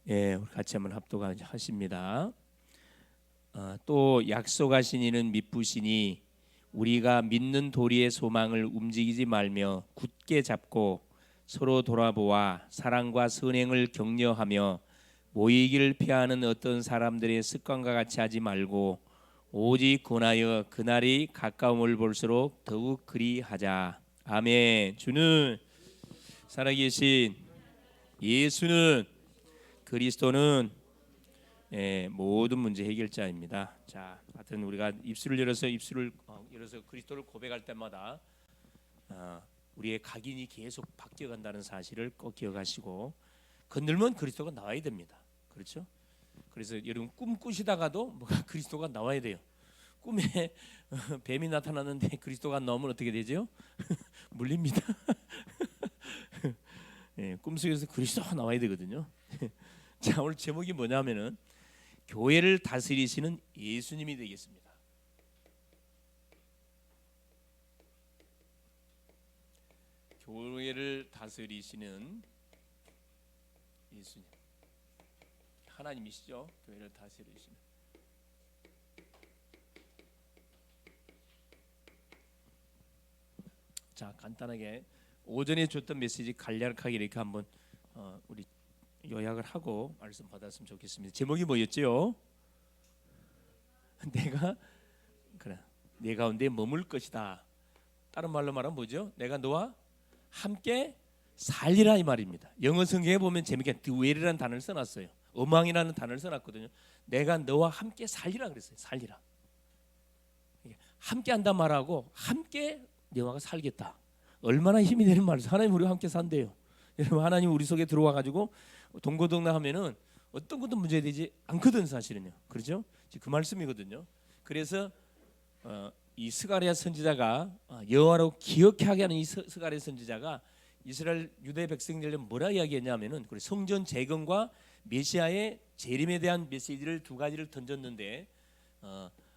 예, 우리 같이 한번 합독하십니다. 또 약속하신 이는 미쁘시니 우리가 믿는 도리의 소망을 움직이지 말며 굳게 잡고 서로 돌아보아 사랑과 선행을 격려하며 모이기를 피하는 어떤 사람들의 습관과 같이 하지 말고 오직 권하여 그날이 가까움을 볼수록 더욱 그리하자. 아멘. 주는 살아계신 예수는 그리스도는 모든 문제 해결자입니다. 자, 하여튼 우리가 입술을 열어서 그리스도를 고백할 때마다 우리의 각인이 계속 바뀌어간다는 사실을 꼭 기억하시고 건들면 그리스도가 나와야 됩니다. 그렇죠? 그래서 여러분 꿈 꾸시다가도 뭐가 그리스도가 나와야 돼요. 꿈에 뱀이 나타났는데 그리스도가 안 나오면 어떻게 되죠? 물립니다. 꿈속에서 그리스도가 나와야 되거든요. 자, 오늘 제목이 뭐냐면은 교회를 다스리시는 예수님이 되겠습니다. 교회를 다스리시는 예수님, 하나님이시죠. 교회를 다스리시는. 자, 간단하게 오전에 줬던 메시지 간략하게 이렇게 한번 우리 요약을 하고 말씀 받았으면 좋겠습니다. 제목이 뭐였죠? 내 가운데 머물 것이다. 다른 말로 말하면 뭐죠? 내가 너와 함께 살리라 이 말입니다. 영어 성경에 보면 재밌게 dwell이라는 단어를 써놨어요. 어망이라는 단어를 써놨거든요. 내가 너와 함께 살리라 그랬어요. 살리라. 함께 한다 말하고 함께 너와 살겠다. 얼마나 힘이 되는 말이죠. 하나님 우리와 함께 산대요. 여러분 하나님 우리 속에 들어와 가지고 동고동락하면은 어떤 것도 문제되지 않거든 사실은요. 그렇죠? 그 말씀이거든요. 그래서 이 스가랴 선지자가 여호와로 기억해 하게 하는 이 스가랴 선지자가 이스라엘 유대 백성들에게 뭐라 이야기했냐면은 성전 재건과 메시아의 재림에 대한 메시지를 두 가지를 던졌는데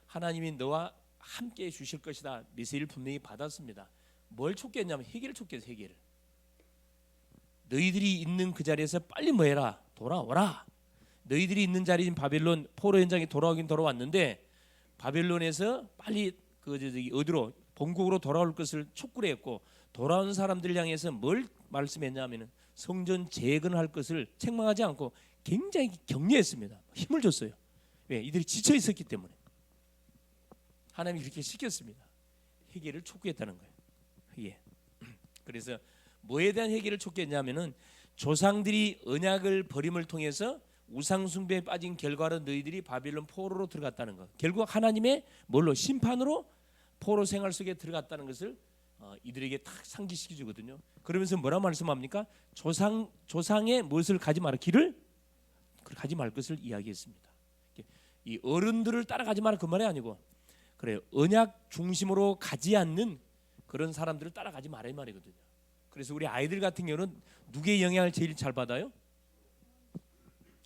하나님이 너와 함께 주실 것이다 메시지를 분명히 받았습니다. 뭘 촉구했냐면 회개를 촉구했어요. 회개를. 너희들이 있는 그 자리에서 빨리 뭐해라 돌아오라. 너희들이 있는 자리인 바벨론 포로 현장에 돌아오긴 돌아왔는데 바벨론에서 빨리 어디로 본국으로 돌아올 것을 촉구를 했고 돌아온 사람들 향해서 뭘 말씀했냐면은 성전 재건할 것을 책망하지 않고 굉장히 격려했습니다. 힘을 줬어요. 왜? 이들이 지쳐 있었기 때문에 하나님이 그렇게 시켰습니다. 회개를 촉구했다는 거예요. 예. 그래서 뭐에 대한 회개를 촉구했냐면은 조상들이 언약을 버림을 통해서 우상 숭배에 빠진 결과로 너희들이 바빌론 포로로 들어갔다는 것. 결국 하나님의 뭘로 심판으로 포로 생활 속에 들어갔다는 것을 이들에게 딱 상기시켜 주거든요. 그러면서 뭐라 말씀합니까? 조상의 무엇을 가지 마라 길을 가지 말 것을 이야기했습니다. 이 어른들을 따라가지 마라 그 말이 아니고 그래요. 언약 중심으로 가지 않는 그런 사람들을 따라가지 말아 이 말이거든요. 그래서 우리 아이들 같은 경우는 누구의 영향을 제일 잘 받아요?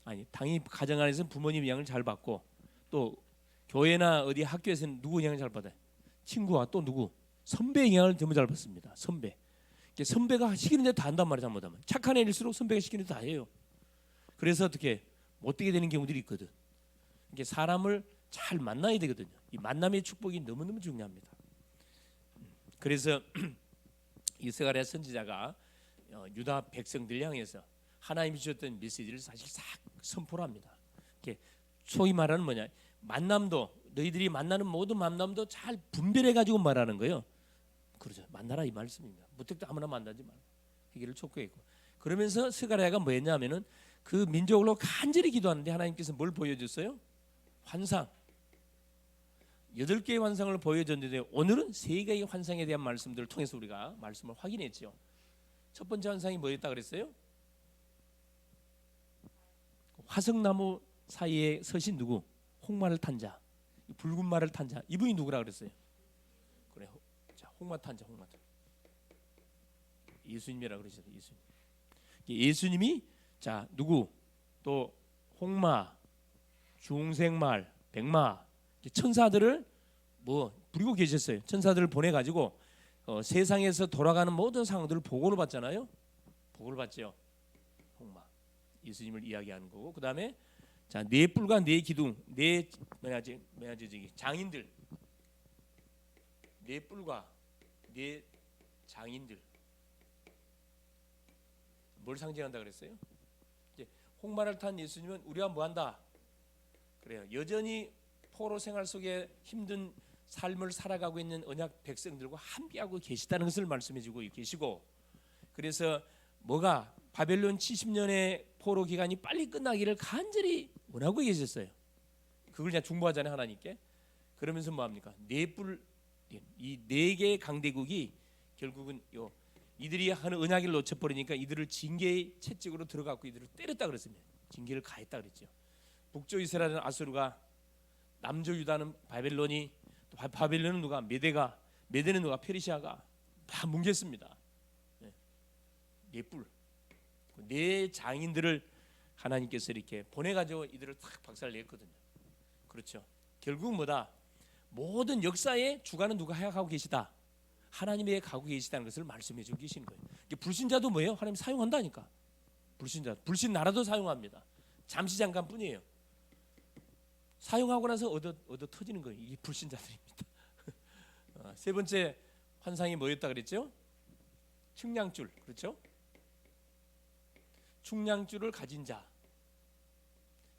아니 당연히 가정 안에서는 부모님 영향을 잘 받고 또 교회나 어디 학교에서는 누구 영향을 잘 받아요? 친구와 또 누구? 선배의 영향을 너무 잘 받습니다. 선배가 시키는 대로 다 한단 말이에요. 잘못하면 착한 애일수록 선배가 시키는 대로 다 해요. 그래서 어떻게 못 되게 되는 경우들이 있거든. 이게 사람을 잘 만나야 되거든요. 이 만남의 축복이 너무너무 중요합니다. 그래서 이 스가랴 선지자가 유다 백성들 향해서 하나님이 주셨던 메시지를 사실 싹 선포를 합니다. 소위 말하는 뭐냐 만남도 너희들이 만나는 모든 만남도 잘 분별해 가지고 말하는 거예요. 그렇죠. 만나라 이 말씀입니다. 무턱도 아무나 만나지 말고 회개를 촉구했고 그러면서 스가랴가 뭐였냐면은 그 민족으로 간절히 기도하는데 하나님께서 뭘 보여줬어요? 환상 8개의 환상을 보여줬는데 오늘은 3개의 환상에 대한 말씀들을 통해서 우리가 말씀을 확인했죠. 첫 번째 환상이 뭐였다 그랬어요? 화석나무 사이에 서신 누구? 홍마를 탄 자, 붉은 말을 탄 자. 이분이 누구라 그랬어요? 그래, 자, 홍마 탄 자, 홍마 탄. 예수님이라 그러셨어요. 예수님이 자 누구? 또 홍마, 중생말, 백마, 천사들을 부리고 계셨어요. 천사들을 보내 가지고 세상에서 돌아가는 모든 상황들을 보고를 받잖아요. 보고를 받죠. 홍마. 예수님을 이야기하는 거고, 그 다음에 자, 네 뿔과 네 기둥, 네 뭐야지 저기 장인들, 네 뿔과 네 장인들, 뭘 상징한다 그랬어요? 이제 홍마를 탄 예수님은 우리가 뭐한다? 그래요. 여전히 포로 생활 속에 힘든 삶을 살아가고 있는 언약 백성들과 함께하고 계시다는 것을 말씀해주고 계시고, 그래서 뭐가 바벨론 70년의 포로 기간이 빨리 끝나기를 간절히 원하고 계셨어요. 그걸 그냥 중보하잖아요, 하나님께. 그러면서 뭐합니까? 이 네 개의 강대국이 결국은 이들이 하는 언약을 놓쳐버리니까 이들을 징계의 채찍으로 들어가고 이들을 때렸다 그랬습니다. 징계를 가했다 그랬죠. 북쪽 이스라엘은 아수르가, 남쪽 유다는 바벨론이, 또 바벨론은 누가? 메대는 누가? 페르시아가 다 뭉갰습니다. 네 뿔, 네 장인들을 하나님께서 이렇게 보내가지고 이들을 탁 박살냈거든요. 그렇죠. 결국 뭐다? 모든 역사의 주관은 누가 하고 계시다? 하나님의 가고 계시다는 것을 말씀해주고 계시는 거예요. 불신자도 뭐예요? 하나님 사용한다니까. 불신 나라도 사용합니다. 잠시 잠깐뿐이에요. 사용하고 나서 얻어 터지는 거예요. 이게 불신자들입니다. 세 번째 환상이 뭐였다 그랬죠? 측량줄, 그렇죠? 측량줄을 가진 자.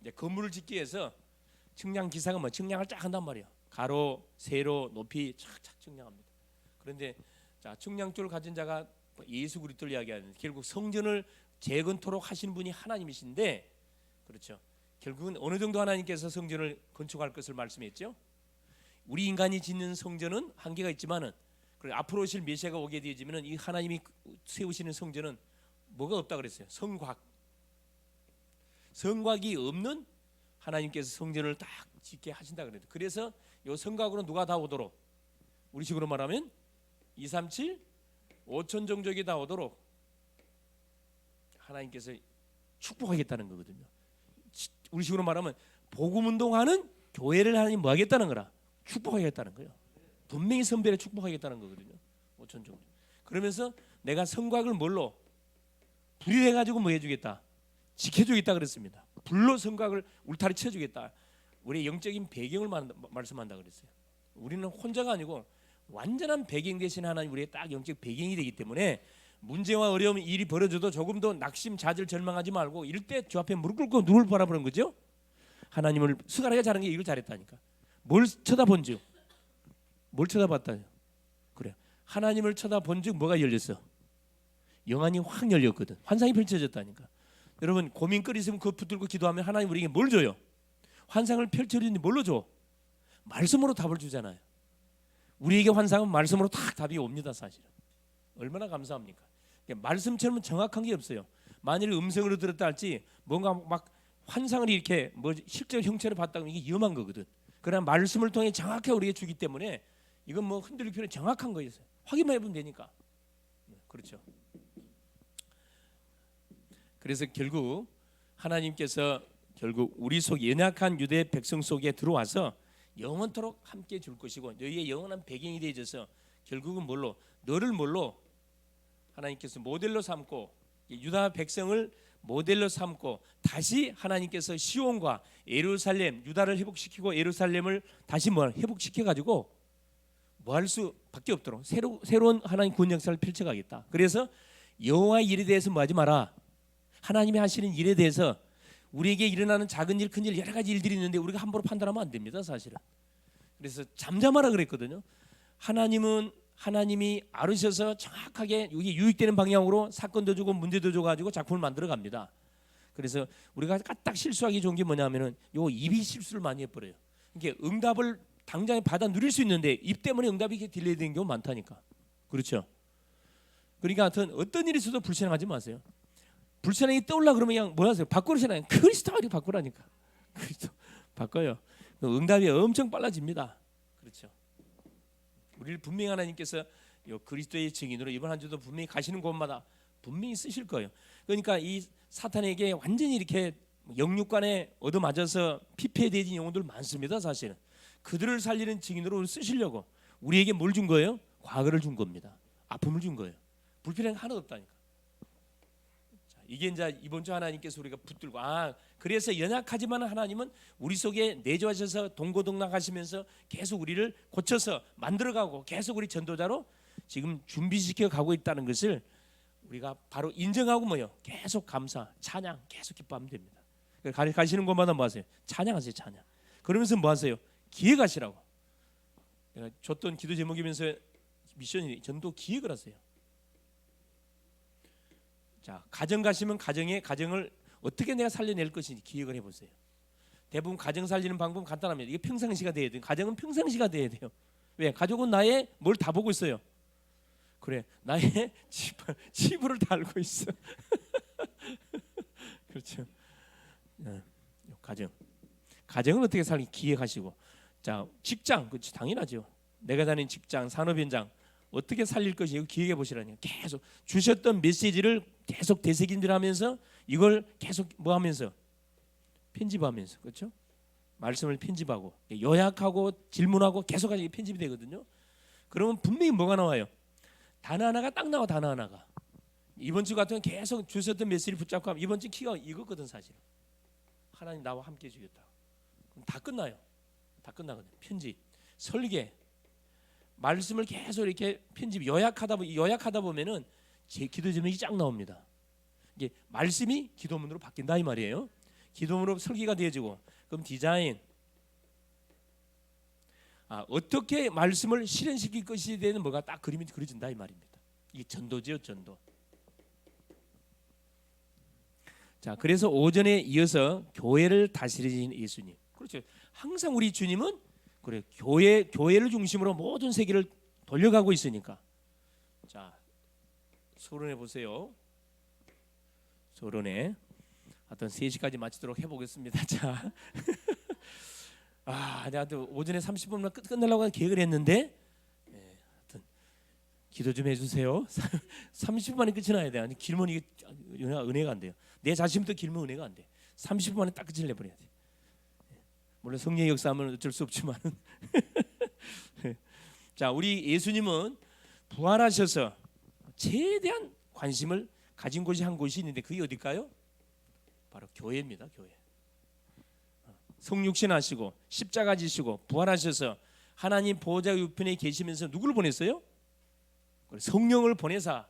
이제 건물을 짓기 위해서 측량 기사가 뭐 측량을 쫙 한단 말이에요. 가로, 세로, 높이 착착 측량합니다. 그런데 자, 측량줄을 가진 자가 예수 그리스도를 이야기하는, 결국 성전을 재건토록 하신 분이 하나님이신데, 그렇죠. 결국은 어느 정도 하나님께서 성전을 건축할 것을 말씀했죠. 우리 인간이 짓는 성전은 한계가 있지만은, 그리고 앞으로 오실 메시아가 오게 되어지면은 이 하나님이 세우시는 성전은 뭐가 없다 그랬어요? 성곽이 없는 하나님께서 성전을 딱 짓게 하신다 그랬어요. 그래서 이 성곽으로 누가 다 오도록, 우리 식으로 말하면 237 5천 종족이 다 오도록 하나님께서 축복하겠다는 거거든요. 우리 식으로 말하면 복음 운동하는 교회를 하나님 뭐 하겠다는 거라? 축복하겠다는 거예요. 분명히 선배를 축복하겠다는 거거든요. 5천 종족. 그러면서 내가 성곽을 뭘로? 불이 해가지고 뭐 해주겠다? 지켜주겠다 그랬습니다. 불로 성곽을 울타리 쳐주겠다. 우리의 영적인 배경을 말씀한다 그랬어요. 우리는 혼자가 아니고 완전한 배경 대신 하나님 우리의 딱 영적 배경이 되기 때문에 문제와 어려움, 일이 벌어져도 조금 더 낙심, 좌절, 절망하지 말고 이럴 때 주 앞에 무릎 꿇고 누굴 바라보는 거죠? 하나님을. 스가랴가 잘한 게 이걸 잘했다니까. 뭘 쳐다본즉? 뭘 쳐다봤다? 그래. 하나님을 쳐다본즉 뭐가 열렸어? 영안이 확 열렸거든. 환상이 펼쳐졌다니까. 여러분 고민거리 있으면 그거 붙들고 기도하면 하나님 우리에게 뭘 줘요? 환상을 펼쳐주는데 뭘로 줘? 말씀으로 답을 주잖아요. 우리에게 환상은 말씀으로 다 답이 옵니다. 사실은 얼마나 감사합니까? 말씀처럼 정확한 게 없어요. 만일 음성으로 들었다 할지 뭔가 막 환상을 이렇게 뭐 실제 형체를 봤다면 이게 위험한 거거든. 그러나 말씀을 통해 정확하게 우리에게 주기 때문에 이건 뭐 흔들릴 필요는 정확한 거였어요. 확인만 해보면 되니까. 그렇죠. 그래서 결국 하나님께서 결국 우리 속 연약한 유대 백성 속에 들어와서 영원토록 함께 줄 것이고 너희의 영원한 배경이 되어져서 결국은 뭘로? 너를 뭘로? 하나님께서 모델로 삼고 유다 백성을 모델로 삼고 다시 하나님께서 시온과 예루살렘, 유다를 회복시키고 예루살렘을 다시 뭐 회복시켜 가지고 뭐 할 수밖에 없도록 새로운 하나님 구원 역사를 펼쳐가겠다. 그래서 여호와의 일에 대해서 뭐 하지 마라. 하나님이 하시는 일에 대해서 우리에게 일어나는 작은 일, 큰 일, 여러 가지 일들이 있는데 우리가 함부로 판단하면 안 됩니다, 사실은. 그래서 잠잠하라 그랬거든요. 하나님이 아르셔서 정확하게 여기 유익되는 방향으로 사건도 주고 문제도 줘가지고 작품을 만들어 갑니다. 그래서 우리가 까딱 실수하기 좋은 게 뭐냐면은 요 입이 실수를 많이 해버려요. 이게 응답을 당장에 받아 누릴 수 있는데 입 때문에 응답이 이렇게 딜레이 되는 경우 많다니까. 그렇죠. 그러니까 하여튼 어떤 일이 있어도 불신하지 마세요. 불신앙이 떠올라 그러면 그냥 뭐 하세요? 바꾸시나요? 그리스도를 바꾸라니까. 그리스도 바꿔요. 응답이 엄청 빨라집니다. 그렇죠. 우리를 분명히 하나님께서 그리스도의 증인으로 이번 한 주도 분명히 가시는 곳마다 분명히 쓰실 거예요. 그러니까 이 사탄에게 완전히 이렇게 영육간에 얻어맞아서 피폐해진 영혼들 많습니다. 사실은 그들을 살리는 증인으로 쓰시려고 우리에게 뭘 준 거예요? 과거를 준 겁니다. 아픔을 준 거예요. 불필요한 게 하나도 없다니까. 이게 이제 이번 주 하나님께서 우리가 붙들고 그래서 연약하지만 하나님은 우리 속에 내주하셔서 동고동락하시면서 계속 우리를 고쳐서 만들어가고 계속 우리 전도자로 지금 준비시켜 가고 있다는 것을 우리가 바로 인정하고 계속 감사, 찬양 계속 기뻐하면 됩니다. 가시는 곳마다 뭐 하세요? 찬양하세요, 찬양. 그러면서 뭐 하세요? 기획하시라고. 내가 줬던 기도 제목이면서 미션이 전도 기획을 하세요. 자, 가정 가시면 가정을 어떻게 내가 살려낼 것인지 기획을 해보세요. 대부분 가정 살리는 방법은 간단합니다. 이게 평상시가 돼야 돼요. 가정은 평상시가 돼야 돼요. 왜? 가족은 나의 뭘 다 보고 있어요. 그래, 나의 치부를 다 알고 있어. 그렇죠. 가정은 어떻게 살기 기획하시고, 자, 직장, 그렇지, 당연하죠. 내가 다니는 직장, 산업 현장 어떻게 살릴 것인지 기획해 보시라니요. 계속 주셨던 메시지를 계속 되새김질하면서 이걸 계속 뭐 하면서 편집하면서, 그렇죠? 말씀을 편집하고 요약하고 질문하고 계속 하시기 편집이 되거든요. 그러면 분명히 뭐가 나와요? 단어 하나가 딱 나와. 단어 하나가. 이번 주 같은 경우 계속 주셨던 메시지를 붙잡고 하면 이번 주 키가 이거거든 사실. 하나님 나와 함께 해주겠다. 그럼 다 끝나요. 다 끝나거든요. 편집, 설계, 말씀을 계속 이렇게 편집, 요약하다 보면은 제 기도 제목이 쫙 나옵니다. 이게 말씀이 기도문으로 바뀐다 이 말이에요. 기도문으로 설계가 되어지고, 그럼 디자인, 어떻게 말씀을 실현시킬 것이 되는 뭐가 딱 그림이 그려진다 이 말입니다. 이게 전도죠, 전도. 자, 그래서 오전에 이어서 교회를 다스리신 예수님. 그렇죠. 항상 우리 주님은 그래 교회를 중심으로 모든 세계를 돌려가고 있으니까. 자, 서론해 보세요. 서론에 하여튼 3시까지 마치도록 해보겠습니다. 자, 내가 또 오전에 30분만 끝내려고 계획을 했는데, 하여튼 기도 좀 해주세요. 30분 만에 끝이 나야 돼. 아니 길면 이게 은혜가 안 돼요. 내 자신부터 길면 은혜가 안 돼. 30분 만에 딱 끝을 내버려야 돼. 물론 성령의 역사하면 어쩔 수 없지만 자, 우리 예수님은 부활하셔서 최대한 관심을 가진 곳이 한 곳이 있는데 그게 어딜까요? 바로 교회입니다. 교회. 성육신 하시고 십자가 지시고 부활하셔서 하나님 보좌 우편에 계시면서 누구를 보냈어요? 성령을 보내사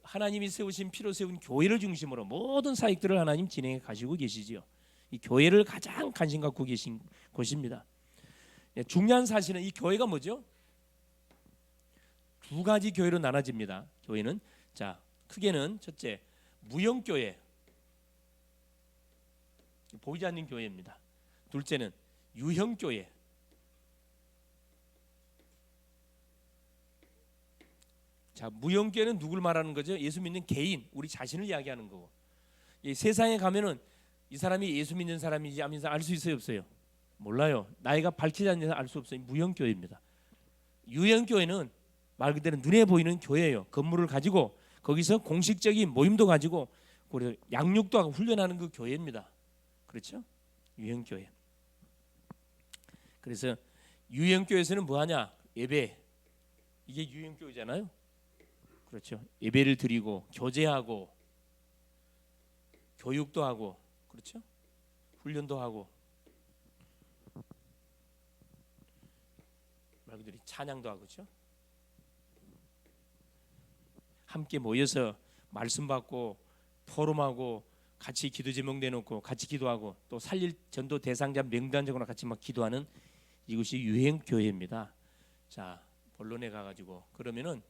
하나님이 세우신 피로 세운 교회를 중심으로 모든 사역들을 하나님 진행해 가시고 계시지요. 이 교회를 가장 관심 갖고 계신 곳입니다. 중요한 사실은 이 교회가 뭐죠? 두 가지 교회로 나눠집니다. 교회는 자, 크게는 첫째 무형교회, 보이지 않는 교회입니다. 둘째는 유형교회. 자, 무형교회는 누굴 말하는 거죠? 예수 믿는 개인, 우리 자신을 이야기하는 거고. 이 세상에 가면은 이 사람이 예수 믿는 사람인지 아닌지 알 수 있어요, 없어요? 몰라요. 나이가 밝히지 않는 알 수 없어요. 무형교회입니다. 유형교회는 말 그대로 눈에 보이는 교회예요. 건물을 가지고 거기서 공식적인 모임도 가지고 그리고 양육도 하고 훈련하는 그 교회입니다. 그렇죠? 유형교회. 그래서 유형교회에서는 뭐하냐? 예배. 이게 유형교회잖아요. 그렇죠. 예배를 드리고 교제하고 교육도 하고, 그렇죠? 훈련도 하고, 말 그대로 찬양도 하고, 그렇죠? 함께 모여서 말씀 받고 포럼하고 같이 기도 제목 내놓고 같이 기도하고 또 살릴 전도 대상자 명단적으로 같이 막 기도하는 이것이 유행 교회입니다. 자, 본론에 가가지고 그러면은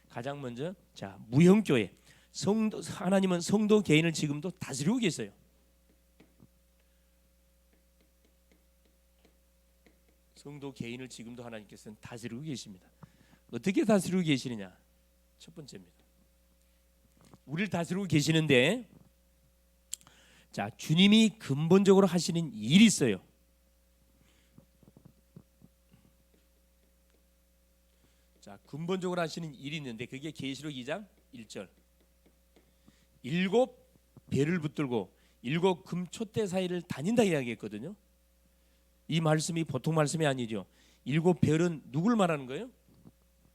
가장 먼저 자, 무형 교회. 성도, 하나님은 성도 개인을 지금도 다스리고 계세요. 성도 개인을 지금도 하나님께서는 다스리고 계십니다. 어떻게 다스리고 계시느냐? 첫 번째입니다. 우리를 다스리고 계시는데, 자, 주님이 근본적으로 하시는 일이 있어요. 자, 근본적으로 하시는 일이 있는데 그게 계시록 2장 1절. 7 배를 붙들고 7 금촛대 사이를 다닌다 이야기했거든요. 이 말씀이 보통 말씀이 아니죠. 7 별은 누굴 말하는 거예요?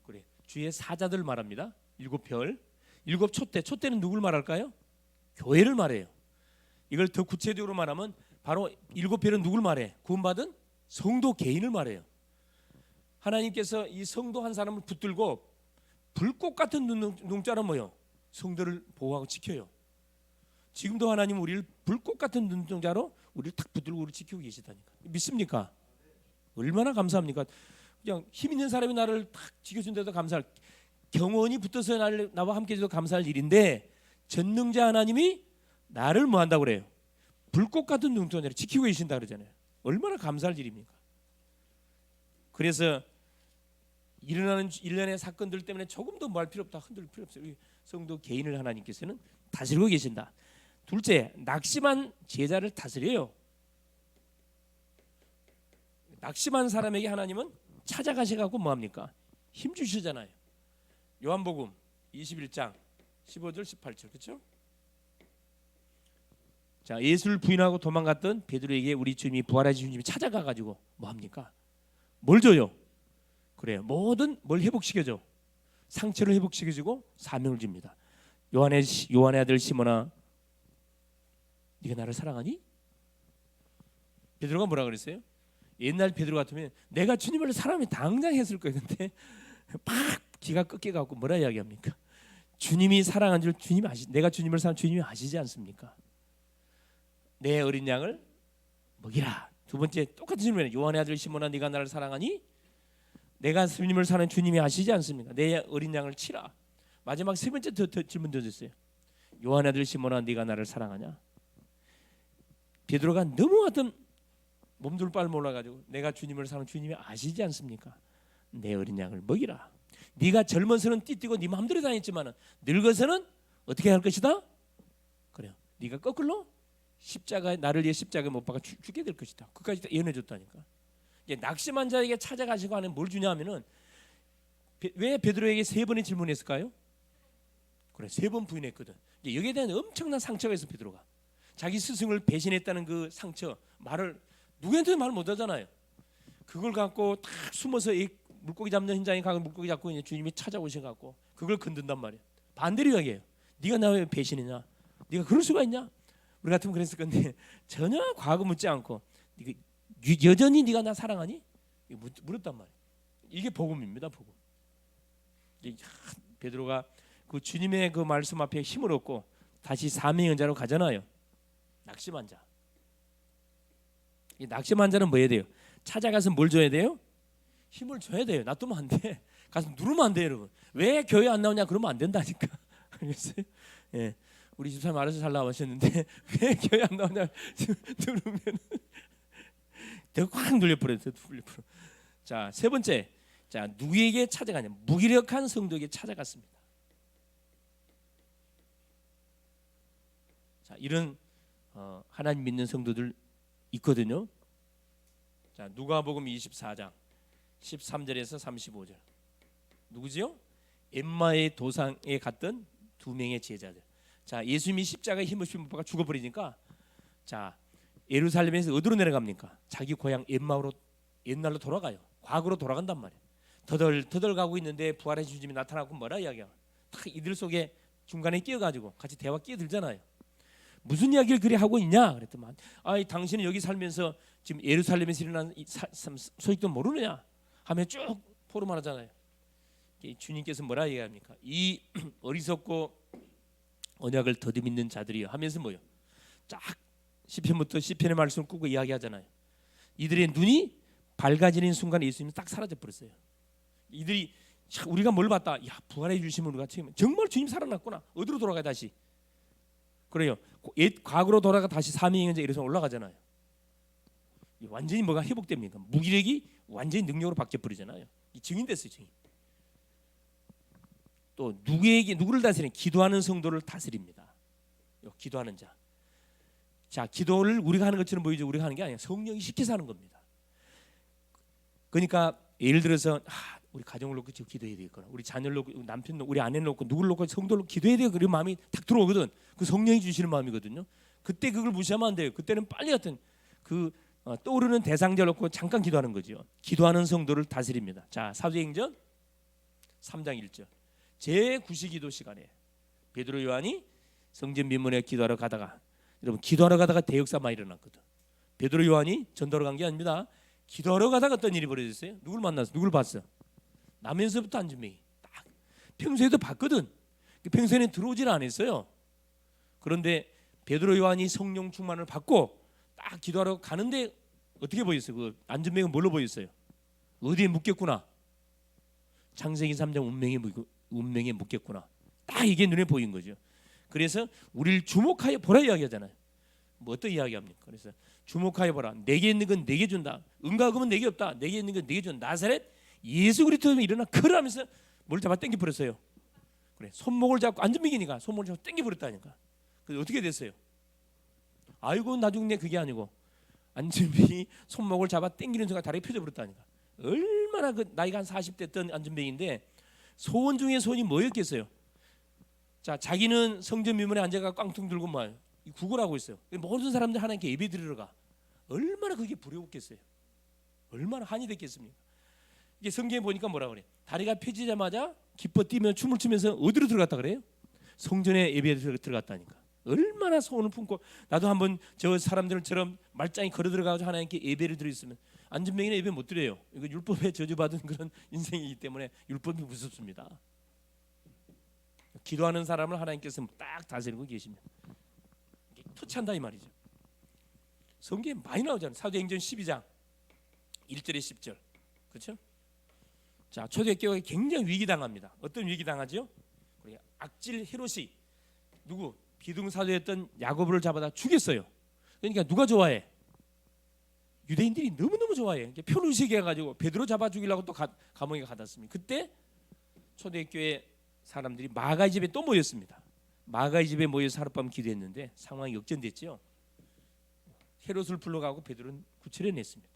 그래, 주의 사자들 말합니다. 7 별. 7 촛대. 촛대는 누굴 말할까요? 교회를 말해요. 이걸 더 구체적으로 말하면 바로 7별은 누굴 말해? 구원받은 성도 개인을 말해요. 하나님께서 이 성도 한 사람을 붙들고 불꽃 같은 눈동자로 뭐요? 성도를 보호하고 지켜요. 지금도 하나님은 우리를 불꽃 같은 눈동자로 우리를 탁 붙들고 우리를 지키고 계시다니까. 믿습니까? 얼마나 감사합니까? 그냥 힘 있는 사람이 나를 탁 지켜준데도 감사할, 경원이 붙어서 나와 함께 해줘도 감사할 일인데 전능자 하나님이 나를 뭐 한다고 그래요? 불꽃 같은 눈동자로 지키고 계신다 그러잖아요. 얼마나 감사할 일입니까? 그래서 일어나는 일련의 사건들 때문에 조금 더 뭐 할 필요 없다, 흔들 필요 없어요. 우리 성도 개인을 하나님께서는 다스리고 계신다. 둘째, 낙심한 제자를 다스려요. 낙심한 사람에게 하나님은 찾아가셔가지고 뭐합니까? 힘 주시잖아요. 요한복음 21장 15절 18절 그렇죠? 자, 예수를 부인하고 도망갔던 베드로에게 우리 주님이 부활하신 주님이 찾아가가지고 뭐합니까? 뭘 줘요? 그래요. 모든 뭘 회복시켜줘? 상처를 회복시켜주고 사명을 줍니다. 요한의 아들 시몬아, 네가 나를 사랑하니? 베드로가 뭐라 그랬어요? 옛날 베드로 같으면 내가 주님을 사랑하면 당장 했을 거예요. 근데 팍 기가 꺾여갖고 뭐라 이야기합니까? 주님이 사랑한 줄 주님이 내가 주님을 사랑 주님이 아시지 않습니까? 내 어린 양을 먹이라. 두 번째 똑같은 질문이에요. 요한의 아들 시몬아, 네가 나를 사랑하니? 내가 주님을 사랑하는 주님이 아시지 않습니까? 내 어린 양을 치라. 마지막 세 번째 질문 던졌어요. 요한의 아들 시몬아, 네가 나를 사랑하냐? 베드로가 너무 어떤 몸둘 바를 몰라가지고 내가 주님을 사랑하는 주님이 아시지 않습니까? 내 어린 양을 먹이라. 네가 젊어서는 띠뛰고 네 마음대로 다녔지만 늙어서는 어떻게 할 것이다? 그래요. 네가 거꾸로 십자가에 나를 위해 십자가에 못 박아 죽게 될 것이다. 그까지 예언해 줬다니까. 낙심한 자에게 찾아가시고 하는 뭘 주냐면은 왜 베드로에게 세 번의 질문했을까요? 그래, 세 번 부인했거든. 여기에 대한 엄청난 상처가 있어. 베드로가 자기 스승을 배신했다는 그 상처, 말을 누구한테도 말 못하잖아요. 그걸 갖고 딱 숨어서 이 물고기 잡는 현장에 가서 물고기 잡고 이제 주님이 찾아오셔 갖고 그걸 건든단 말이에요. 반대로 이야기해요. 네가 나 왜 배신했냐? 네가 그럴 수가 있냐? 우리 같으면 그랬을 건데 전혀 과거 묻지 않고 여전히 네가 나 사랑하니? 물었단 말이에요. 이게 복음입니다. 복음. 베드로가 그 주님의 그 말씀 앞에 힘을 얻고 다시 사명의 자로 가잖아요. 낙심한 자. 이 낙심한 자는 뭐 해야 돼요? 찾아가서 뭘 줘야 돼요? 힘을 줘야 돼요. 놔두면 안 돼. 가서 누르면 안 돼요, 여러분. 왜 교회 안 나오냐? 그러면 안 된다니까. 알겠어요? 예. 우리 집사님 알아서 잘 나오셨는데 왜 교회 안 나오냐? 누르면 내가 확 눌려버려요. 자, 세 번째. 자, 누구에게 찾아가냐? 무기력한 성도에게 찾아갔습니다. 자, 이런 하나님 믿는 성도들 있거든요. 자, 누가복음 24장 13절에서 35절. 누구지요? 엠마의 도상에 갔던 두 명의 제자들. 자, 예수님이 십자가에 힘없이 못 박아 죽어버리니까 자, 예루살렘에서 어디로 내려갑니까? 자기 고향 엠마로 옛날로 돌아가요. 과거로 돌아간단 말이에요. 터덜 가고 있는데 부활하신 주님이 나타나고 뭐라 이야기야? 딱 이들 속에 중간에 끼어가지고 같이 대화 끼어들잖아요. 무슨 이야기를 그리 하고 있냐? 그랬더만, 당신은 여기 살면서 지금 예루살렘에서 일어난 소식도 모르느냐? 하면 쭉 포럼하잖아요. 주님께서 뭐라 이야기합니까? 이 어리석고 언약을 더듬는 자들이요 하면서 뭐요? 쫙 시편부터 시편의 말씀을 꾸고 이야기하잖아요. 이들의 눈이 밝아지는 순간에 예수님이 딱 사라져 버렸어요. 이들이 우리가 뭘 봤다? 야, 부활해 주시면 우리가 정말 주님 살아났구나. 어디로 돌아가 다시? 그래요. 옛 과거로 돌아가 다시 사명행자 이래서 올라가잖아요. 완전히 뭐가 회복됩니까? 무기력이 완전히 능력으로 바뀌어 버리잖아요. 증인됐어요, 증인. 또 누구를 다스리는? 기도하는 성도를 다스립니다. 기도하는 자. 자, 기도를 우리가 하는 것처럼 보이죠. 우리가 하는 게 아니라 성령이 시켜서 하는 겁니다. 그러니까 예를 들어서 우리 가정을 놓고 기도해야 되겠구나. 우리 자녀를 놓고 남편 놓고 우리 아내를 놓고 누구를 놓고 성도를 기도해야 되고 그런 마음이 딱 들어오거든. 그 성령이 주시는 마음이거든요. 그때 그걸 무시하면 안 돼요. 그때는 빨리 어떤 그 떠오르는 대상자를 놓고 잠깐 기도하는 거죠. 기도하는 성도를 다스립니다. 자, 사도행전 3장 1절. 제9시 기도 시간에 베드로 요한이 성전 민문에 기도하러 가다가, 여러분 기도하러 가다가 대역사 많이 일어났거든. 베드로 요한이 전도하러 간 게 아닙니다. 기도하러 가다가 어떤 일이 벌어졌어요? 누굴 만났어? 누굴 봤어? 나면서부터 안진뱅이 딱 평소에도 봤거든. 평소에는 들어오질 않았어요. 그런데 베드로 요한이 성령 충만을 받고 딱 기도하러 가는데 어떻게 보였어요? 그 안진뱅이가 뭘로 보였어요? 어디에 묶였구나. 창세기 3장 운명에 묶였구나. 딱 이게 눈에 보인 거죠. 그래서 우리를 주목하여 보라 이야기하잖아요. 뭐 어떤 이야기합니까? 그래서 주목하여 보라. 내게 있는 건 내게 준다. 은과 금은 내게 없다. 내게 있는 건 내게 준다. 나사렛 예수 그리스도는 일어나 크라면서 뭘 잡아 당겨 버렸어요. 그래, 손목을 잡고 안진뱅이니까 손목을 잡고 당겨 버렸다니까. 그래서 어떻게 됐어요? 아이고 나 죽네 그게 아니고 안진뱅이 손목을 잡아 당기는 순간 다리가 펴져 버렸다니까. 얼마나 그 나이가 한 40대 됐던 안진뱅이인데 소원 중에 소원이 뭐였겠어요? 자, 자기는 성전 미문에 앉아가 깡통 들고 막 구걸하고 있어요. 모든 사람들 하나님께 예배 드리러 가. 얼마나 그게 부러웠겠어요. 얼마나 한이 됐겠습니까? 이게 성경에 보니까 뭐라 그래? 다리가 펴지자마자 기뻐 뛰며 춤을 추면서 어디로 들어갔다 그래요? 성전에 예배에 들어갔다니까. 얼마나 소원을 품고 나도 한번 저 사람들처럼 말짱이 걸어 들어가서 하나님께 예배를 드렸으면. 안진뱅이는 예배 못 드려요. 이거 율법에 저주받은 그런 인생이기 때문에 율법이 무섭습니다. 기도하는 사람을 하나님께서 딱 다스리고 계십니다. 터치한다 이 말이죠. 성경에 많이 나오잖아요. 사도행전 12장 1절에 10절. 그렇죠? 자, 초대교회가 굉장히 위기당합니다. 어떤 위기당하죠? 악질 헤롯이 누구? 비등사도였던 야고보를 잡아다 죽였어요. 그러니까 누가 좋아해? 유대인들이 너무너무 좋아해. 표류식이 해가지고 베드로 잡아 죽이려고 또 감옥에 가뒀습니다. 그때 초대교회 사람들이 마가의 집에 또 모였습니다. 마가의 집에 모여서 하룻밤 기도했는데 상황이 역전됐죠. 헤롯을 불러가고 베드로는 구출해냈습니다.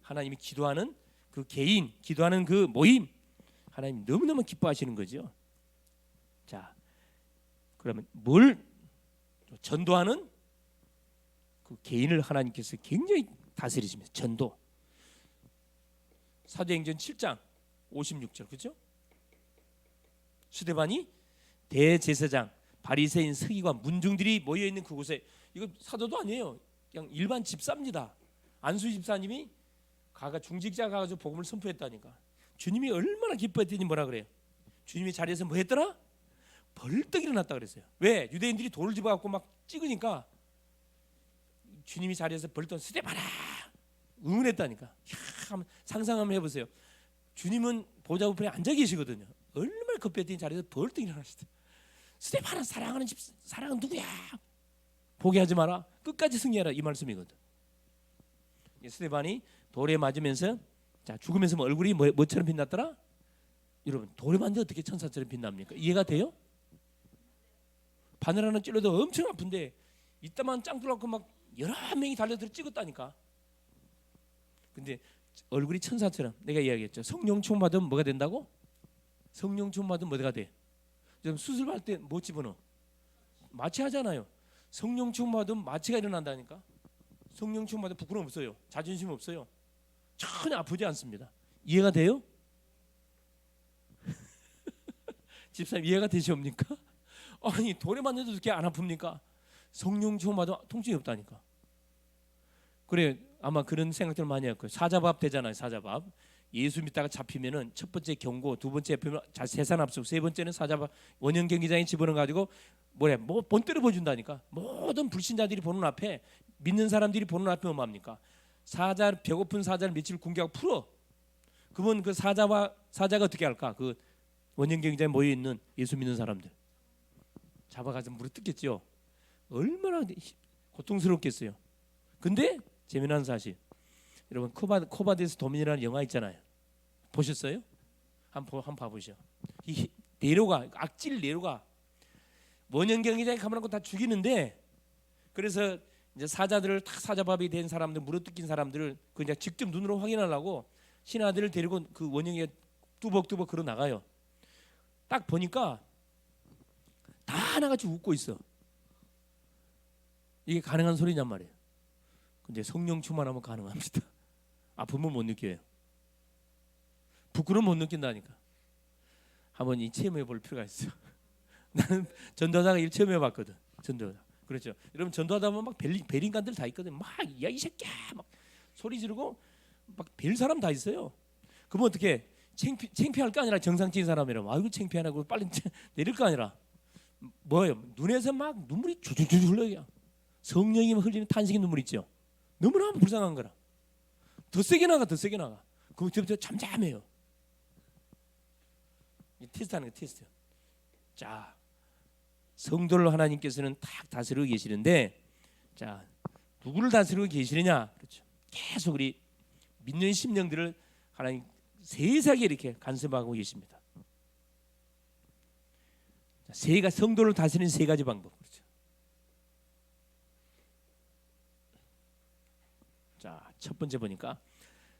하나님이 기도하는 그 개인, 기도하는 그 모임, 하나님 너무너무 기뻐하시는 거죠. 자, 그러면 뭘 전도하는 그 개인을 하나님께서 굉장히 다스리십니다. 전도. 사도행전 7장 56절 그렇죠? 스데반이 대제사장, 바리새인, 서기관, 문중들이 모여 있는 그곳에, 이거 사도도 아니에요. 그냥 일반 집사입니다. 안수 집사님이 중직자 가가지고 복음을 선포했다니까. 주님이 얼마나 기뻐했더니 뭐라 그래요? 주님이 자리에서 뭐 했더라? 벌떡 일어났다 그랬어요. 왜? 유대인들이 돌을 집어갖고 막 찍으니까 주님이 자리에서 벌떡 스데반아 응원했다니까. 상상 한번 해보세요. 주님은 보좌 우편에 앉아 계시거든요. 얼마나 급했더니 자리에서 벌떡 일어나시대. 스데반아 사랑하는 집 사랑은 누구야? 포기하지 마라. 끝까지 승리하라 이 말씀이거든. 스데반이 돌에 맞으면서 자 죽으면서 뭐 얼굴이 뭐처럼 빛났더라? 여러분 돌에 맞는데 어떻게 천사처럼 빛납니까? 이해가 돼요? 바늘 하나 찔러도 엄청 아픈데 이따만 짱 뚫어갖고 막 여러 명이 달려들어 찍었다니까. 근데 얼굴이 천사처럼 내가 이야기했죠. 성령 충만 받으면 뭐가 된다고? 성령 충만 받으면 뭐가 돼? 좀 수술 받을 때 뭐 집어넣어? 마취 하잖아요. 성령 충만 받으면 마취가 일어난다니까. 성령 충만 받으면 부끄러움 없어요. 자존심 없어요. 전혀 아프지 않습니다. 이해가 돼요? 집사님 이해가 되시옵니까? 아니 돌에 맞는데도 그렇게 안 아픕니까? 성령 충만 받으면 통증이 없다니까. 그래 아마 그런 생각들 많이 할 거예요. 사자밥 되잖아요. 사자밥. 예수 믿다가 잡히면은 첫 번째 경고, 두 번째 잡히면 세산 압수, 세 번째는 사자밥 원형 경기장에 집어넣어 가지고 뭐 본때려 보여준다니까. 모든 불신자들이 보는 앞에 믿는 사람들이 보는 앞에 뭐 합니까? 배고픈 사자를 며칠 굶겨하고 풀어. 그러면 그 사자가 어떻게 할까? 그 원형 경기장에 모여 있는 예수 믿는 사람들 잡아가지고 물에 뜯겠죠. 얼마나 고통스럽겠어요. 근데 재미난 사실, 여러분 코바데스 도민이라는 영화 있잖아요. 보셨어요? 한번 봐보시죠. 이 네로가 악질 네로가 원형 경기장에 가만히 다 죽이는데, 그래서 이제 사자들을 다 사자밥이 된 사람들, 물어뜯긴 사람들을 그냥 직접 눈으로 확인하려고 신하들을 데리고 그 원형에 뚜벅뚜벅 걸어 나가요. 딱 보니까 다 하나같이 웃고 있어. 이게 가능한 소리냔 말이에요. 근데 성령 충만하면 가능합니다. 아픔은 못 느껴요. 부끄러움 못 느낀다니까. 한번 이 체험해 볼 필요가 있어. 나는 전도사가 일 체험해 봤거든. 전도. 그렇죠. 여러분 전도하다 보면 막 베린간들 다 있거든요. 막 야 이 새끼야 막 소리 지르고 막 벨 사람 다 있어요. 그러면 어떻게 창피할 거 아니라 정상적인 사람이라면 아이고 창피하고 빨리 내릴 거 아니라 뭐예요? 눈에서 막 눈물이 줄줄줄 흘러요. 성령이 흘리는 탄식의 눈물 있죠. 너무나 불쌍한 거라. 더 세게 나가, 더 세게 나가. 그때부터 잠잠해요. 테스트하는 거 테스트. 자, 성도를 하나님께서는 딱 다스리고 계시는데, 자 누구를 다스리고 계시느냐? 그렇죠. 계속 우리 믿는 심령들을 하나님 세세하게 이렇게 간섭하고 계십니다. 자, 성도를 다스리는 세 가지 방법. 그렇죠. 자, 첫 번째 보니까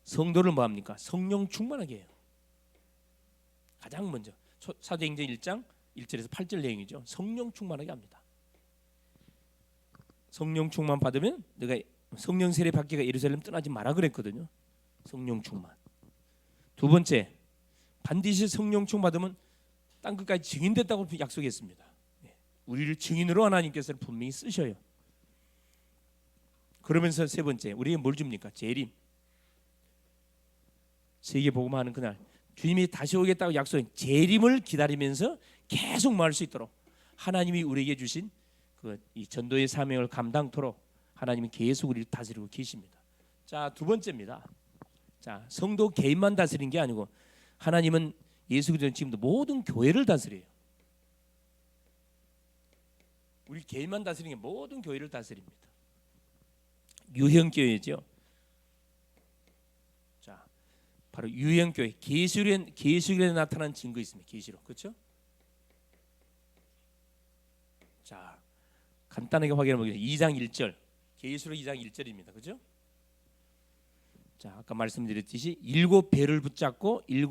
성도를 뭐 합니까? 성령 충만하게 해요. 가장 먼저 사도행전 1장 1절에서 8절 내용이죠. 성령 충만하게 합니다. 성령 충만 받으면 내가 성령 세례 받기가 예루살렘 떠나지 마라 그랬거든요. 성령 충만. 두 번째, 반드시 성령 충만 받으면 땅 끝까지 증인됐다고 약속했습니다. 우리를 증인으로 하나님께서는 분명히 쓰셔요. 그러면서 세 번째, 우리에게 뭘 줍니까? 재림. 세계 복음하는 그날 주님이 다시 오겠다고 약속한 재림을 기다리면서 계속 말할 수 있도록 하나님이 우리에게 주신 이 전도의 사명을 감당토록 하나님이 계속 우리를 다스리고 계십니다. 자, 두 번째입니다. 자, 성도 개인만 다스리는 게 아니고 하나님은 예수 그리스도는 지금도 모든 교회를 다스려요. 우리 개인만 다스리는 게 모든 교회를 다스립니다. 유형교회죠. 자, 바로 유형교회 계시록에 나타난 증거 있습니다. 계시록, 그렇죠? 자, 간단하게 확인해 보겠습니다. 2장 1절, 계시록 2장 1절입니다. 그렇죠? 자, 아까 말씀드렸듯이 7배를 붙잡고 7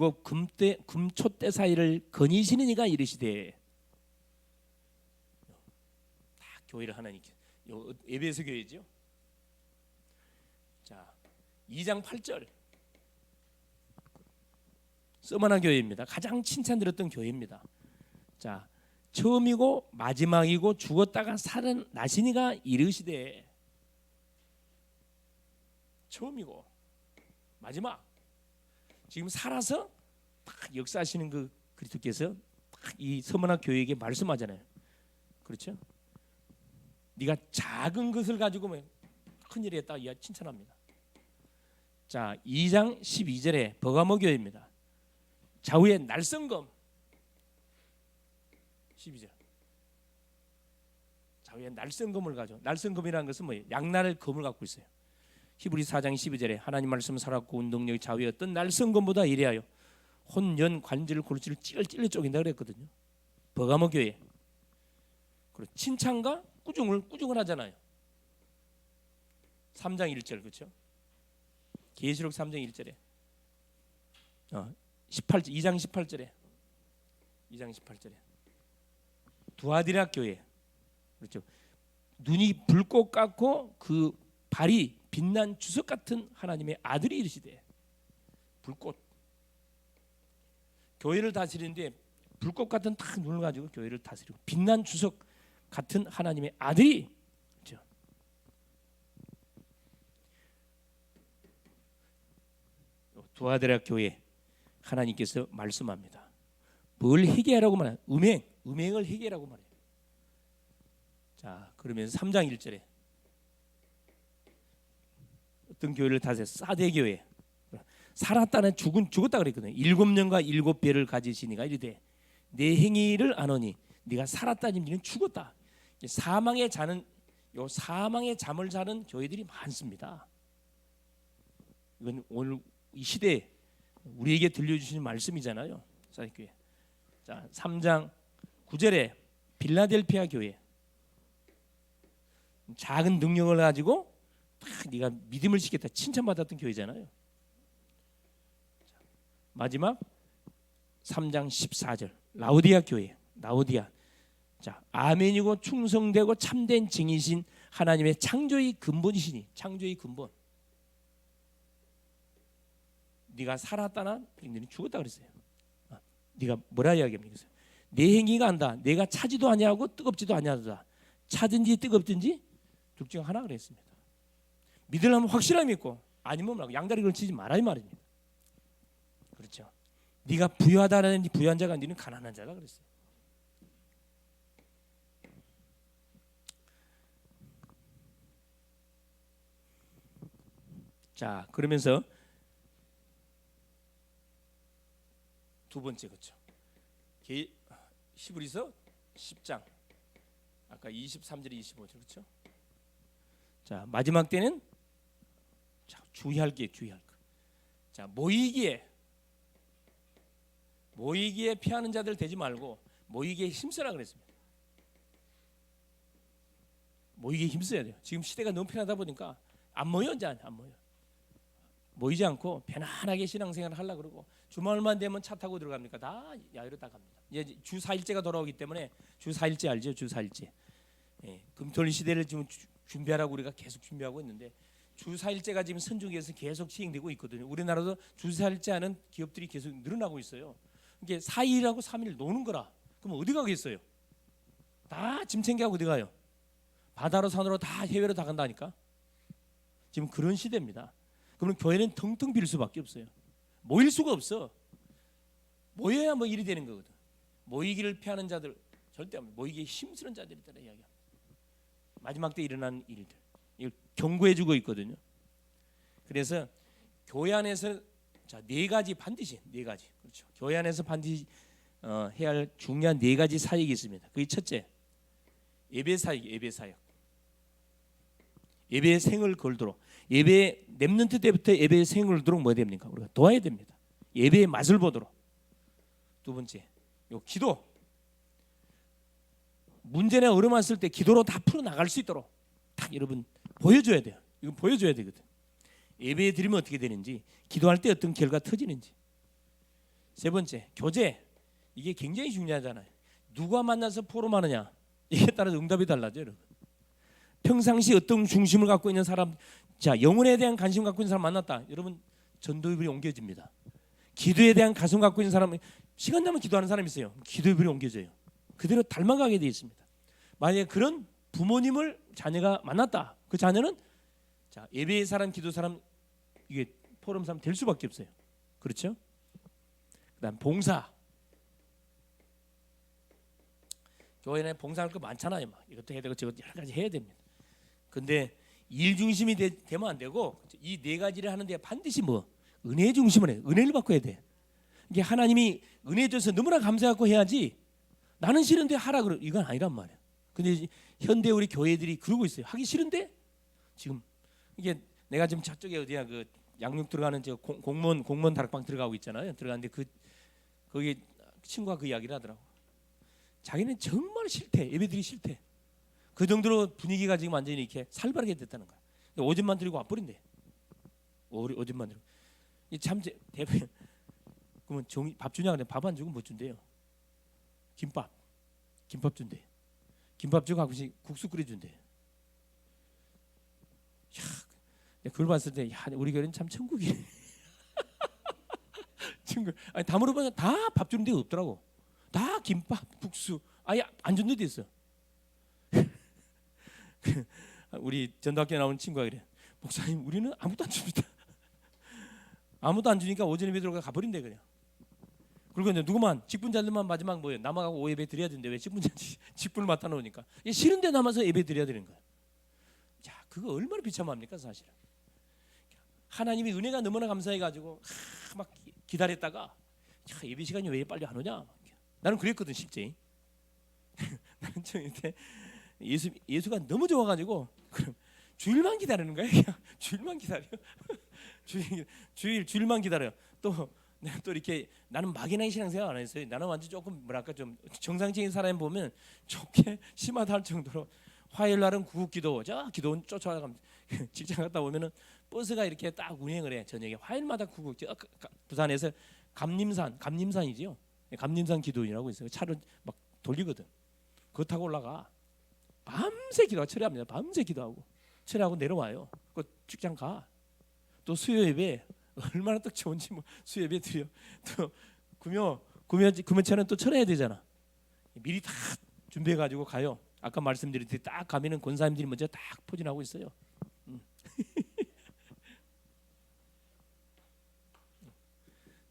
금촛대 사이를 거니시는 이가 이르시되, 다 교회를 하나님께 에베소 교회죠. 자, 2장 8절 서머나 교회입니다. 가장 칭찬드렸던 교회입니다. 자, 처음이고 마지막이고 죽었다가 살아나시니가 이르시되, 처음이고 마지막, 지금 살아서 딱 역사하시는 그 그리스도께서 이 서머나 교회에게 말씀하잖아요. 그렇죠? 네가 작은 것을 가지고 큰 일을 했다 이 칭찬합니다. 자, 2장 12절에 버가모 교회입니다. 좌우에 날성검 12절. 좌우에 날성검을 가져. 날성검이라는 것은 뭐예요? 양날의 검을 갖고 있어요. 히브리 4장 12절에 하나님 말씀 살았고 운동력이 좌우에 어떤 날성검보다 이래하여 혼연 관절을 골치를 찔러 쪼갠다 그랬거든요. 버가모 교회. 그리고 칭찬과 꾸중을 하잖아요. 3장 1절, 그렇죠? 계시록 3장 1절에 2장 18절에 두아디라 교회, 그렇죠? 눈이 불꽃 같고 그 발이 빛난 주석 같은 하나님의 아들이 이르시되, 불꽃, 교회를 다스리는데 불꽃 같은 딱 눈을 가지고 교회를 다스리고 빛난 주석 같은 하나님의 아들이, 그렇죠? 두아디라 교회 하나님께서 말씀합니다. 뭘 회개하라고 말해요? 음행을 회개하라고 말해요. 자, 그러면 3장 1절에 어떤 교회를 다스려? 사대 교회. 살았다는 죽었다 그랬거든요. 7년과 7배를 가지시니가 이르되 내 행위를 아노니 네가 살았다니 너는 죽었다. 사망의 잠을 자는 교회들이 많습니다. 이건 오늘 이 시대에 우리에게 들려주시는 말씀이잖아요. 사대교회. 자, 3장 9절에 빌라델피아 교회. 작은 능력을 가지고 딱 네가 믿음을 시켰다 칭찬받았던 교회잖아요. 마지막 3장 14절 라오디아 교회. 라오디아. 자, 아멘이고 충성되고 참된 증이신 하나님의 창조의 근본이시니, 창조의 근본. 네가 살았다나 너는 죽었다 그랬어요. 네가 뭐라 이야기합니까? 내 행위가 안다. 내가 차지도 아니하고 뜨겁지도 아니하다. 차든지 뜨겁든지 둘 중 하나 그랬습니다. 믿으려면 확실하게 믿고 아니면 말고 양다리 걸치지 말아 이 말입니다. 그렇죠. 네가 부유하다는 부유한 자가 너는 가난한 자다 그랬어요. 자, 그러면서 두 번째 그렇죠. 히브리서 10장 아까 23절 25절 그렇죠. 자, 마지막 때는 자, 주의할 게. 자, 모이기에 피하는 자들 되지 말고 모이기에 힘쓰라 그랬습니다. 모이기에 힘써야 돼요. 지금 시대가 너무 편하다 보니까 안 모여 이제 안 모여. 모이지 않고 편안하게 신앙생활을 하려고 그러고 주말만 되면 차 타고 들어갑니까? 다 야외로 다 갑니다. 이제 주 4일제가 돌아오기 때문에 주 4일제 알죠? 주 4일제. 예, 금토일 시대를 지금 준비하라고 우리가 계속 준비하고 있는데 주 4일제가 지금 선진국에서 계속 시행되고 있거든요. 우리나라도 주 4일제 하는 기업들이 계속 늘어나고 있어요. 이게 4일하고 3일 노는 거라. 그럼 어디 가겠어요? 다 짐 챙겨가고 어디 가요? 바다로 산으로 다 해외로 다 간다니까. 지금 그런 시대입니다. 그러면 교회는 텅텅 빌 수밖에 없어요. 모일 수가 없어. 모여야 뭐 일이 되는 거거든. 모이기를 피하는 자들 절대 없습니다. 모이기에 힘쓰는 자들이다 이야기합니다. 마지막 때 일어난 일들 이걸 경고해주고 있거든요. 그래서 교회 안에서 자, 네 가지 반드시 네 가지 그렇죠. 교회 안에서 반드시 해야 할 중요한 네 가지 사역이 있습니다. 그게 첫째 예배 사역, 예배의 생을 걸도록 예배 렘넌트 때부터 예배의 생을 걸도록 뭐 됩니까? 우리가 도와야 됩니다. 예배의 맛을 보도록. 두 번째, 요 기도. 문제나 어려움 왔을 때 기도로 다 풀어 나갈 수 있도록 딱 여러분 보여줘야 돼요. 이거 보여줘야 되거든. 예배 드리면 어떻게 되는지, 기도할 때 어떤 결과 터지는지. 세 번째, 교제. 이게 굉장히 중요하잖아요. 누가 만나서 포럼하느냐 이게 따라서 응답이 달라져요. 여러분. 평상시 어떤 중심을 갖고 있는 사람, 자 영혼에 대한 관심 갖고 있는 사람 만났다. 여러분 전도의 불이 옮겨집니다. 기도에 대한 가슴 갖고 있는 사람, 시간 나면 기도하는 사람이 있어요. 기도의 불이 옮겨져요. 그대로 닮아가게 되어 있습니다. 만약에 그런 부모님을 자녀가 만났다. 그 자녀는 자 예배의 사람, 기도 사람, 이게 포럼 사람 될 수밖에 없어요. 그렇죠? 그다음 봉사. 교회는 봉사할 거 많잖아요. 막 이것도 해야 되고 저것도 여러 가지 해야 됩니다. 근데 일 중심이 되면 안 되고 이 네 가지를 하는데 반드시 뭐 은혜 중심으로 해. 은혜를 받고 해야 돼. 이게 하나님이 은혜 줘서 너무나 감사하고 해야지. 나는 싫은데 하라 그러 이건 아니란 말이야. 근데 현대 우리 교회들이 그러고 있어요. 하기 싫은데 지금 이게 내가 지금 저쪽에 어디야 그 양육 들어가는 저 공무원 다락방 들어가고 있잖아요. 들어가는데 거기 친구가 그 이야기를 하더라고. 자기는 정말 싫대. 예배드리기 싫대. 그 정도로 분위기가 지금 완전히 이렇게 살벌하게 됐다는 거야. 오줌만 들이고 와버린대. 오줌만 들이고. 참 대표. 그러면 밥 주냐 그래. 밥 안 주고 뭐 준대요. 김밥 준대. 김밥 주고 가끔씩 국수 끓여준대. 야, 그걸 봤을 때 야, 우리 교회는 참 천국이네. 천국. 아니 다 물어보면 다 밥 주는 데가 없더라고. 다 김밥, 국수, 아예 안 준 데도 있어. 우리 전도학교에 나오는 친구가 그래. 목사님, 우리는 아무도 안 줍니다. 아무도 안 주니까 오전 예배 들어가 가버린대 그냥. 그리고 이제 누구만 직분자들만 마지막 뭐예요? 남아가고 오예배 드려야 되는데 왜 직분을 맡아 놓으니까 싫은데 남아서 예배 드려야 되는 거야. 자, 그거 얼마나 비참합니까 사실은. 하나님이 은혜가 너무나 감사해가지고 막 기다렸다가 예배 시간이 왜 빨리 안 오냐? 나는 그랬거든 실제. 나는 좀 이렇게 예수가 너무 좋아가지고 그럼 주일만 기다리는 거야. 그냥 주일만 기다려. 주일만 기다려. 또 이렇게 나는 막연하게 신앙생활 안 했어요. 나는 완전 조금 뭐랄까 좀 정상적인 사람 보면 좋게 심하다 할 정도로 화요일 날은 구국기도 기도원 쫓아가면 직장 갔다 오면은 버스가 이렇게 딱 운행을 해. 저녁에 화요일마다 구국 부산에서 감림산이지요. 감림산 기도원이라고 있어요. 차를 막 돌리거든. 그거 타고 올라가. 밤새 기도하고 철회합니다. 밤새 기도하고 철회하고 내려와요. 그 직장 가. 또 수요 예배 얼마나 딱 좋은지 뭐 수요 예배 드려. 또 금요차는 또 철회해야 되잖아. 미리 다 준비해 가지고 가요. 아까 말씀드렸듯이 딱 가면은 권사님들이 먼저 딱 포진하고 있어요.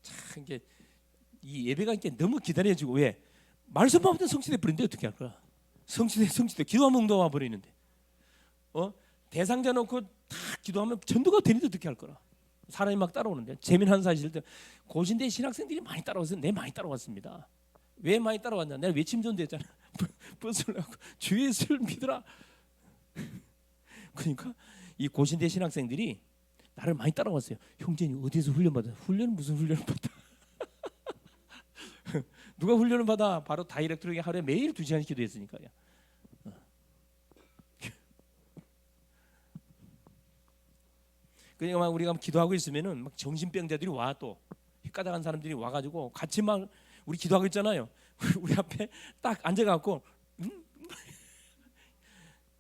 참 이게 이 예배가 이렇게 너무 기다려지고 왜 말씀만 없던 성취돼 버린데 어떻게 할 거야? 성취돼 기도하면 응답 와 버리는데 대상자 놓고 다 기도하면 전도가 되는데 어떻게 할 거라? 사람이 막 따라오는데 재미난 사실들 고신대 신학생들이 많이 따라와서 내 많이 따라왔습니다. 왜 많이 따라왔냐? 내가 외침 전도했잖아. 버스를 하고 주 예수를 믿으라. 그러니까 이 고신대 신학생들이 나를 많이 따라왔어요. 형제님 어디서 훈련 받아? 훈련은 무슨 훈련을 받아? 누가 훈련을 받아? 바로 다이렉트로 하루에 매일 2시간씩 기도했으니까요. 그러니까 막 우리가 기도하고 있으면은 막 정신병자들이 와 또 휘까닥한 사람들이 와가지고 같이 막 우리 기도하고 있잖아요. 우리 앞에 딱 앉아갖고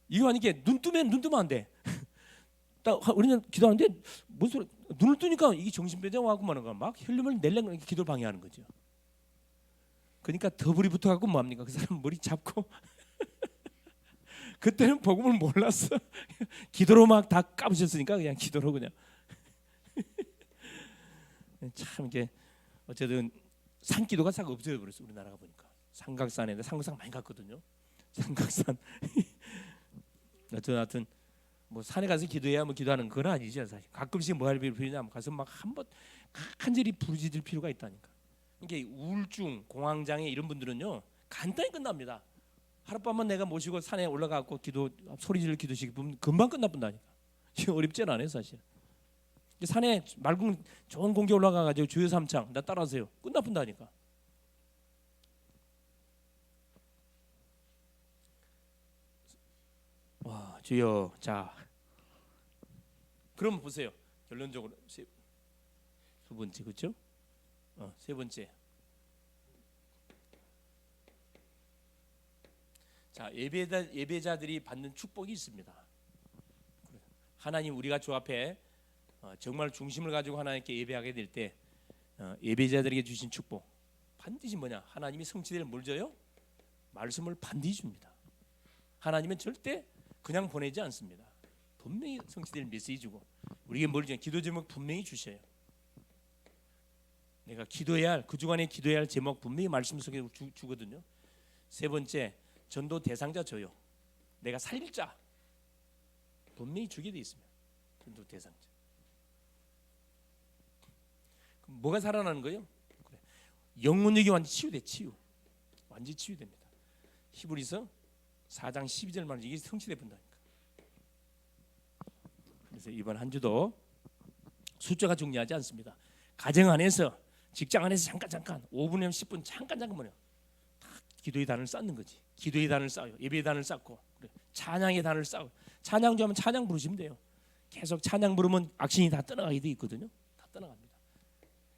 이거 아니게 눈 뜨면 안 돼. 딱 우리는 기도하는데 뭔 소리? 눈을 뜨니까 이게 정신병자 와갖고 말하는 거야. 막 혈lum을 내려고 기도를 방해하는 거죠. 그러니까 더블이 붙어갖고 뭐합니까? 그 사람 머리 잡고 그때는 복음을 몰랐어. 기도로 막 다 까부셨으니까 그냥 기도로 그냥. 참 이게 어쨌든 산기도가 싹 없어져 버렸어 우리나라가 보니까. 삼각산에 삼각산 많이 갔거든요. 삼각산. 하여튼 뭐 산에 가서 기도해야 뭐 기도하는 건 아니죠 사실. 가끔씩 뭐 할 필요냐 가서 막 한번 간절히 부르짖을 필요가 있다니까. 이게 우울증, 공황장애 이런 분들은요 간단히 끝납니다. 하룻밤만 내가 모시고 산에 올라가고 기도 소리질 기도식 보면 금방 끝나본다니까. 이게 어렵진 않아요 사실. 산에 맑은 좋은 공기 올라가가지고 주여 삼창 나 따라하세요. 끝나본다니까. 와 주여 자 그럼 보세요. 결론적으로 두 번째 그렇죠? 세 번째. 자 예배자들이 받는 축복이 있습니다. 하나님 우리가 주 앞에 정말 중심을 가지고 하나님께 예배하게 될 때 예배자들에게 주신 축복 반드시 뭐냐? 하나님이 성취될 뭘 줘요? 말씀을 반드시 줍니다. 하나님은 절대 그냥 보내지 않습니다. 분명히 성취될 메시지 주고 우리에게 뭘 주냐? 기도 제목 분명히 주셔요. 내가 기도해야 할 그 주간에 기도해야 할 제목 분명히 말씀 속에 주거든요. 세 번째 전도 대상자 줘요. 내가 살릴 자 분명히 주게 돼 있습니다. 전도 대상자. 그럼 뭐가 살아나는 거예요? 그래. 영혼력이 완전 치유돼 완전 치유됩니다. 히브리서 4장 12절 말은 이게 성취돼 본다니까. 그래서 이번 한 주도 숫자가 중요하지 않습니다. 가정 안에서 직장 안에서 잠깐 5분이면 10분 잠깐 뭐냐 기도의 단을 쌓는 거지. 기도의 단을 쌓아요. 예배의 단을 쌓고 그래. 찬양의 단을 쌓고 찬양 좋아하면 찬양 부르시면 돼요. 계속 찬양 부르면 악신이 다 떠나가게 돼 있거든요. 다 떠나갑니다.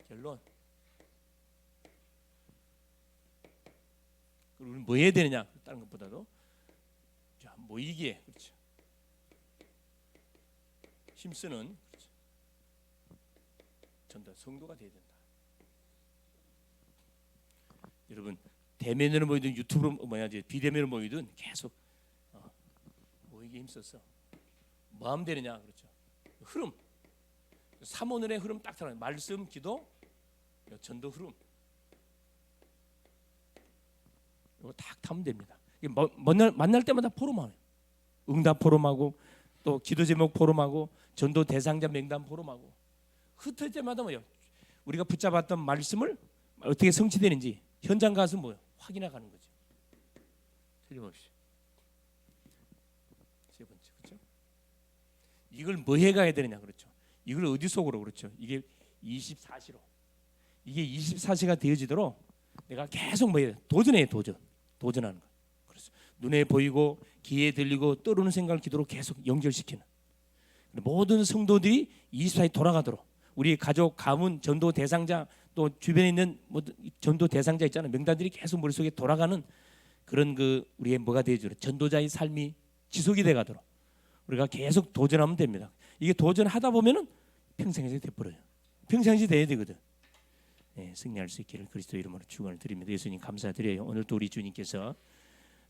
결론 우리 뭐 해야 되느냐 다른 것보다도 자 모이기에 그렇죠. 힘쓰는 그렇죠. 전도 성도가 돼야 된다. 여러분 대면으로 모이든 유튜브로 비대면으로 모이든 계속 모이기에 힘써서 뭐 하면 되느냐 그렇죠. 흐름 3오늘의 흐름 딱 타는 말씀, 기도, 전도 흐름 이거 딱 타면 됩니다. 만날 때마다 포럼하고 응답 포럼하고 또 기도 제목 포럼하고 전도 대상자 명단 포럼하고 흩을 때마다 뭐요? 우리가 붙잡았던 말씀을 어떻게 성취되는지 현장 가서 뭐요? 확인해 가는 거죠. 틀림없이. 세 번째 그렇죠? 이걸 뭐 해 가야 되느냐 그렇죠? 이걸 어디 속으로 그렇죠? 이게 24시로 이게 24시가 되어지도록 내가 계속 뭐예요? 도전하는 거. 그래서 눈에 보이고 귀에 들리고 떠오르는 생각을 기도로 계속 연결시키는 모든 성도들이 24시 돌아가도록 우리 가족, 가문, 전도 대상자 또 주변에 있는 전도 대상자 있잖아요. 명단들이 계속 머릿속에 돌아가는 그런 그 우리의 뭐가 되어주는 전도자의 삶이 지속이 돼가도록 우리가 계속 도전하면 됩니다. 이게 도전하다 보면은 평생이 돼버려요. 평생이 돼야 되거든. 네, 승리할 수 있기를 그리스도 이름으로 축원을 드립니다. 예수님 감사드려요. 오늘도 우리 주님께서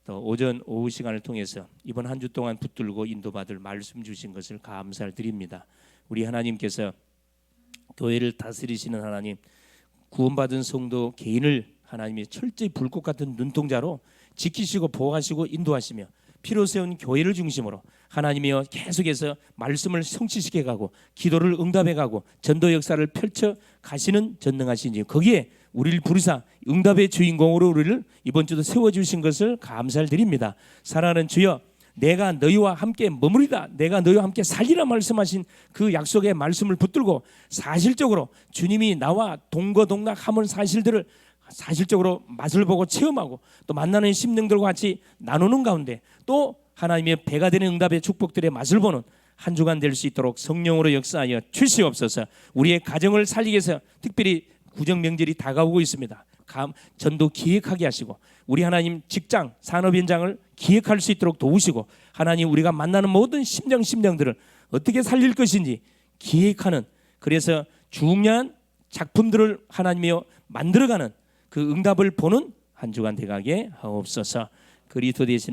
또 오전 오후 시간을 통해서 이번 한 주 동안 붙들고 인도받을 말씀 주신 것을 감사를 드립니다. 우리 하나님께서 교회를 다스리시는 하나님, 구원받은 성도 개인을 하나님이 철저히 불꽃 같은 눈동자로 지키시고 보호하시고 인도하시며 피로 세운 교회를 중심으로 하나님이여 계속해서 말씀을 성취시켜 가고 기도를 응답해 가고 전도 역사를 펼쳐 가시는 전능하신 주, 거기에 우리를 부르사 응답의 주인공으로 우리를 이번 주도 세워주신 것을 감사를 드립니다. 사랑하는 주여, 내가 너희와 함께 머무리다, 내가 너희와 함께 살리라 말씀하신 그 약속의 말씀을 붙들고 사실적으로 주님이 나와 동거동락하는 사실들을 사실적으로 맛을 보고 체험하고 또 만나는 심령들과 같이 나누는 가운데 또 하나님의 배가 되는 응답의 축복들의 맛을 보는 한 주간 될 수 있도록 성령으로 역사하여 주시옵소서. 우리의 가정을 살리기 위해서 특별히 구정 명절이 다가오고 있습니다. 전도 기획하게 하시고 우리 하나님 직장 산업 현장을 기획할 수 있도록 도우시고 하나님 우리가 만나는 모든 심령들을 어떻게 살릴 것인지 기획하는, 그래서 중요한 작품들을 하나님이여 만들어가는 그 응답을 보는 한 주간 되가게 하옵소서. 그리스도 되신